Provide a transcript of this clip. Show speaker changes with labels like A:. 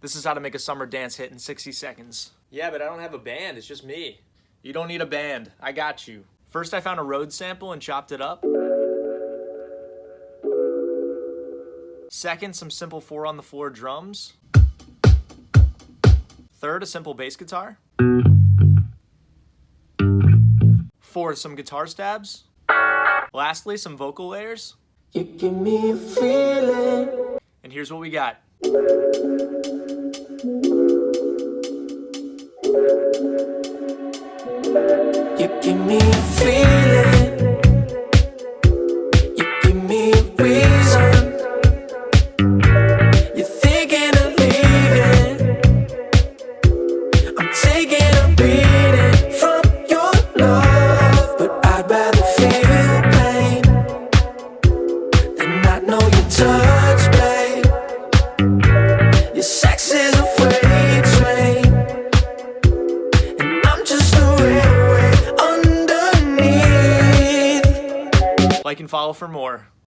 A: This is how to make a summer dance hit in 60 seconds. Yeah, but I don't have a band, it's just me. You don't need a band, I got you. First I found a Rhodes sample and chopped it up. Second, some simple 4-on-the-floor drums. Third, a simple bass guitar. Fourth, some guitar stabs. Lastly, some vocal layers.
B: You give me a feeling.
A: And here's what we got.
B: You give me a feeling. You give me a reason. You're thinking of leaving. I'm taking a beating from your love, but I'd rather feel pain than not know your touch, babe. Your sex is a freight train, and I'm just a railway underneath.
A: Like and follow for more.